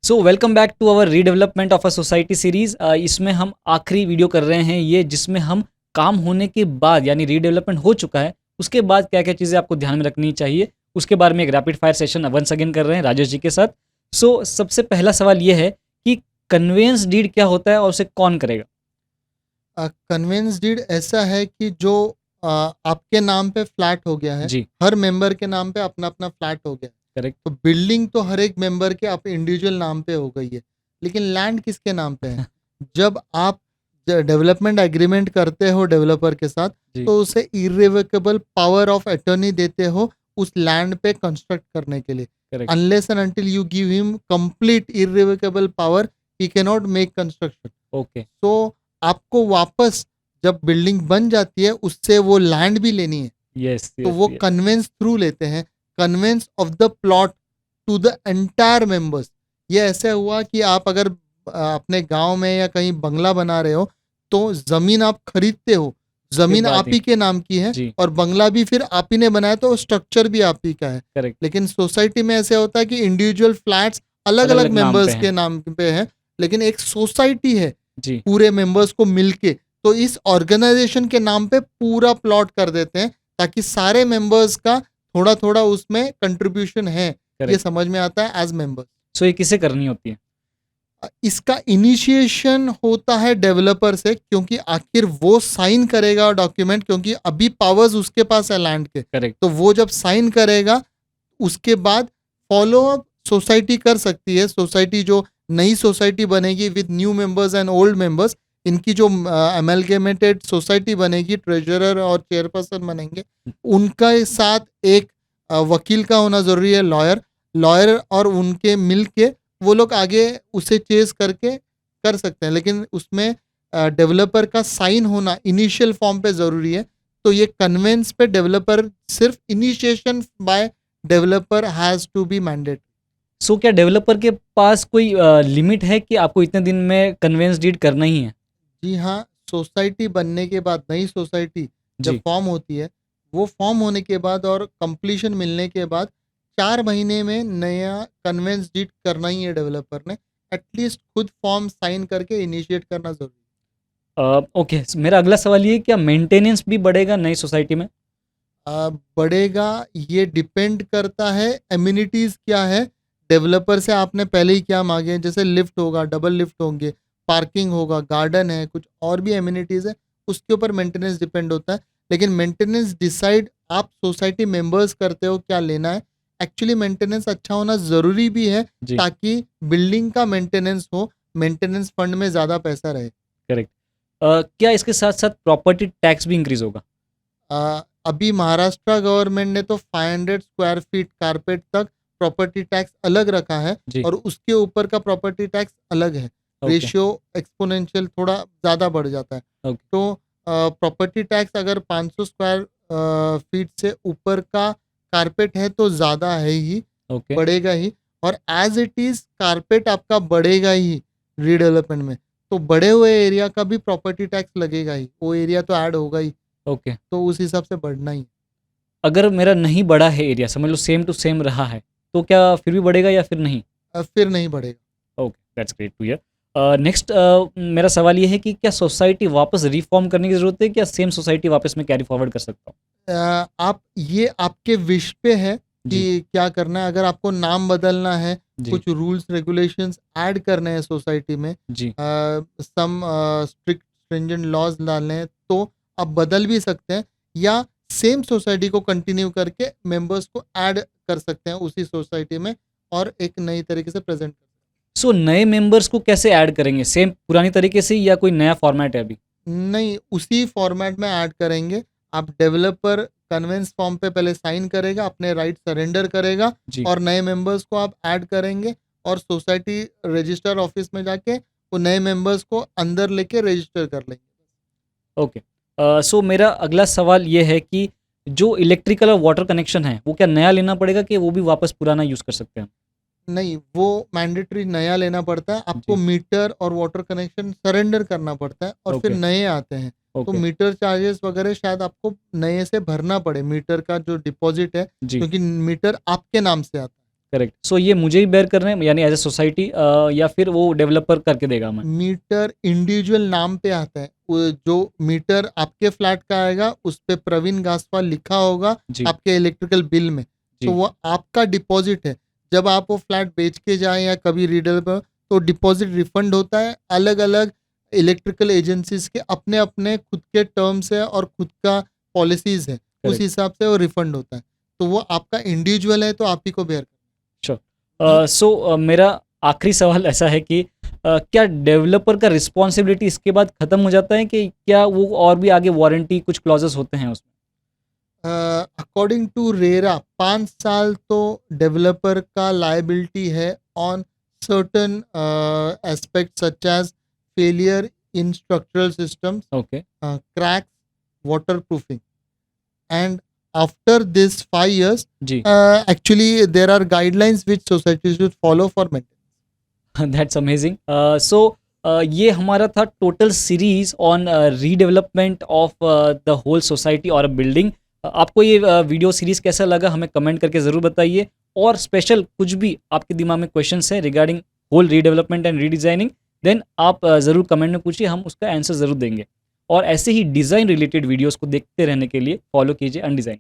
So welcome back to our redevelopment of a society series. इसमें हम आखिरी video कर रहे हैं ये, जिसमें हम काम होने के बाद यानी रीडेवलपमेंट हो चुका है उसके बाद क्या क्या चीज़ें आपको ध्यान में रखनी चाहिए उसके बारे में एक rapid fire session once again कर रहे हैं राजेश जी के साथ। सो सबसे पहला सवाल ये है कि कन्वेंस डीड क्या होता है और उसे कौन करेगा? कन्वेंस डीड ऐसा है कि जो आपके नाम पे फ्लैट हो गया है, जी। हर मेंबर के नाम पे अपना अपना फ्लैट हो गया है। करेक्ट। तो बिल्डिंग तो हर एक मेंबर के अपने इंडिविजुअल नाम पे हो गई है, लेकिन लैंड किसके नाम पे है? जब आप डेवलपमेंट एग्रीमेंट करते हो डेवलपर के साथ, जी। तो उसे इरिवोकेबल पावर ऑफ अटॉर्नी देते हो उस लैंड पे कंस्ट्रक्ट करने के लिए। Correct. Unless and until you give him complete irrevocable power, he can not make construction. Okay. तो आपको वापस जब बिल्डिंग बन जाती है उससे वो लैंड भी लेनी है, यस तो यस वो यस। कन्वेंस थ्रू लेते हैं, conveyance of the plot to the entire members. ये ऐसे हुआ कि आप अगर अपने गांव में या कहीं बंगला बना रहे हो, तो जमीन आप खरीदते हो, उसके जमीन बाद आप ही। ही के नाम की है जी। और बंगला भी फिर आप ही ने बनाया, तो स्ट्रक्चर भी आप ही का है। करेक्ट। लेकिन सोसाइटी में ऐसे होता है कि इंडिविजुअल फ्लैट्स अलग अलग अलग अलग नाम पे मेंबर्स हैं। के नाम पे है, लेकिन एक सोसाइटी है जी। पूरे मेंबर्स को मिलके। तो इस ऑर्गेनाइजेशन के नाम पे पूरा प्लॉट कर देते हैं, ताकि सारे मेंबर्स का थोड़ा थोड़ा उसमें कंट्रीब्यूशन है, ये करेक्ट। समझ में आता है एज मेंबर। सो ये किसे करनी होती है? इसका इनिशिएशन होता है डेवलपर से, क्योंकि आखिर वो साइन करेगा डॉक्यूमेंट, क्योंकि अभी पावर्स उसके पास है लैंड के। करेक्ट। तो वो जब साइन करेगा, उसके बाद फॉलो अप सोसाइटी कर सकती है। सोसाइटी जो नई सोसाइटी बनेगी with new members and old members, इनकी जो अमेलगेमेटेड सोसाइटी बनेगी, ट्रेजरर और चेयरपर्सन बनेंगे, उनका साथ एक वकील का होना जरूरी है, लॉयर। लॉयर और उनके मिल के वो लोग आगे उसे चेज करके कर सकते हैं, लेकिन उसमें डेवलपर का साइन होना इनिशियल फॉर्म पे जरूरी है। तो ये कन्वेंस पे डेवलपर, सिर्फ initiation by developer has to be mandate. So क्या डेवलपर के पास कोई लिमिट है कि आपको इतने दिन में कन्वेंस डीड करना ही है? जी हाँ, सोसाइटी बनने के बाद, नई सोसाइटी जब जी। फॉर्म होती है, वो फॉर्म होने के बाद और कंप्लीशन मिलने के बाद 4 महीने में नया कन्वेंस डीड करना ही है डेवलपर ने। एटलीस्ट खुद फॉर्म साइन करके इनिशिएट करना जरूरी ओके, मेरा अगला सवाल ये है, क्या मेंटेनेंस भी बढ़ेगा नई सोसाइटी में? बढ़ेगा। ये डिपेंड करता है एम्यूनिटीज क्या है, डेवलपर से आपने पहले ही क्या मांगे हैं। जैसे लिफ्ट होगा, डबल लिफ्ट होंगे, पार्किंग होगा, गार्डन है, कुछ और भी एम्यूनिटीज है, उसके ऊपर मेंटेनेंस डिपेंड होता है। लेकिन मेंटेनेंस डिसाइड आप सोसाइटी मेंबर्स करते हो क्या लेना है। एक्चुअली मेंटेनेंस अच्छा होना ज़रूरी भी है, जी। ताकि बिल्डिंग का मेंटेनेंस हो, मेंटेनेंस फंड में ज़्यादा पैसा रहे। करेक्ट। क्या इसके साथ साथ प्रॉपर्टी टैक्स भी इंक्रीज होगा? अभी महाराष्ट्र गवर्नमेंट ने तो 500 स्क्वायर फीट कारपेट तक प्रॉपर्टी टैक्स अलग रखा है, जी। और उसके ऊपर का प्रॉपर्टी टैक्स अलग है। ओके। रेशियो एक्सपोनेंशियल थोड़ा ज़्यादा बढ़ जाता है। ओके। तो प्रॉपर्टी टैक्स अगर 500 स्क्वायर फीट से ऊपर का कारपेट है तो ज़्यादा है ही, ओके। बढ़ेगा ही। और एज इट इज़ कारपेट आपका बढ़ेगा ही रीडेवलपमेंट में, तो बड़े हुए एरिया का भी प्रॉपर्टी टैक्स लगेगा ही, वो एरिया तो ऐड होगा ही, ओके। तो उस हिसाब से बढ़ना ही। अगर मेरा नहीं बढ़ा है एरिया, समझ लो सेम टू सेम रहा है, तो क्या फिर भी बढ़ेगा या फिर नहीं? फिर नहीं बढ़ेगा। Okay, that's great to hear. Next, मेरा सवाल ये है कि क्या सोसाइटी वापस रिफॉर्म करने की ज़रूरत है, क्या सेम सोसाइटी वापस मैं कैरी फॉरवर्ड कर सकता हूँ? आप, ये आपके विश पे है कि जी। क्या करना है। अगर आपको नाम बदलना है, जी। कुछ रूल्स रेगुलेशंस ऐड करने हैं सोसाइटी में, जी। सम स्ट्रिक्ट स्ट्रिंजेंट लॉज डालने हैं, तो आप बदल भी सकते हैं, या सेम सोसाइटी को कंटिन्यू करके मेंबर्स को ऐड कर सकते हैं उसी सोसाइटी में, और एक नई तरीके से प्रेजेंट कर सकते सो नए मेंबर्स को कैसे ऐड करेंगे, सेम पुरानी तरीके से ही या कोई नया फॉर्मेट है अभी? हैं। नहीं, उसी फॉर्मेट में ऐड करेंगे। आप डेवलपर कन्वेंस फॉर्म पे पहले साइन करेगा, अपने राइट सरेंडर करेगा, जी। और नए मेंबर्स को आप ऐड करेंगे, और सोसाइटी रजिस्टर ऑफिस में जाके वो नए मेंबर्स को अंदर लेके रजिस्टर कर लेंगे। ओके। सो मेरा अगला सवाल ये है कि जो इलेक्ट्रिकल और वाटर कनेक्शन है वो क्या नया लेना पड़ेगा कि वो भी वापस पुराना यूज़ कर सकते हैं? नहीं, वो मैंडेटरी नया लेना पड़ता है आपको। जी। मीटर और वाटर कनेक्शन सरेंडर करना पड़ता है, और फिर ओके। नए आते हैं। तो ओके। मीटर चार्जेस वगैरह शायद आपको नए से भरना पड़े, मीटर का जो डिपॉजिट है, जी। क्योंकि मीटर आपके नाम से आता है। करेक्ट। सो ये मुझे ही बेयर करना है यानी एज ए सोसाइटी, या फिर वो डेवलपर करके देगा हमें? मीटर इंडिविजुअल नाम पे आता है। जो मीटर आपके फ्लैट का आएगा उस पे प्रवीण गासवाल लिखा होगा जी। आपके इलेक्ट्रिकल बिल में, जी। तो वो आपका डिपॉजिट है। जब आप वो फ्लैट बेच के जाएं या कभी रीडेवलपर, तो डिपॉजिट रिफंड होता है। अलग अलग इलेक्ट्रिकल एजेंसीज के अपने अपने खुद के टर्म्स है और खुद का पॉलिसीज है, उस करेक्ट। हिसाब से वो रिफंड होता है। तो वो आपका इंडिविजुअल है तो आप ही को बेयर श्योर। सो मेरा आखिरी सवाल ऐसा है कि क्या डेवलपर का रिस्पॉन्सिबिलिटी इसके बाद खत्म हो जाता है कि क्या वो और भी आगे वारंटी कुछ क्लॉजेस होते हैं उसमें? अकॉर्डिंग टू रेरा 5 साल तो डेवलपर का लायबिलिटी है on certain aspect such as failure in structural systems, okay. cracks, waterproofing. And after this 5 years, जी। actually there are guidelines which societies should follow for maintenance. That's amazing. So ये हमारा था total series on redevelopment of the whole society और building. आपको ये video series कैसा लगा हमें कमेंट करके ज़रूर बताइए, और स्पेशल कुछ भी आपके दिमाग में क्वेश्चंस है regarding whole redevelopment and redesigning, then आप ज़रूर कमेंट में पूछिए, हम उसका आंसर ज़रूर देंगे। और ऐसे ही डिज़ाइन रिलेटेड वीडियोस को देखते रहने के लिए फॉलो कीजिए अनडिज़ाइन।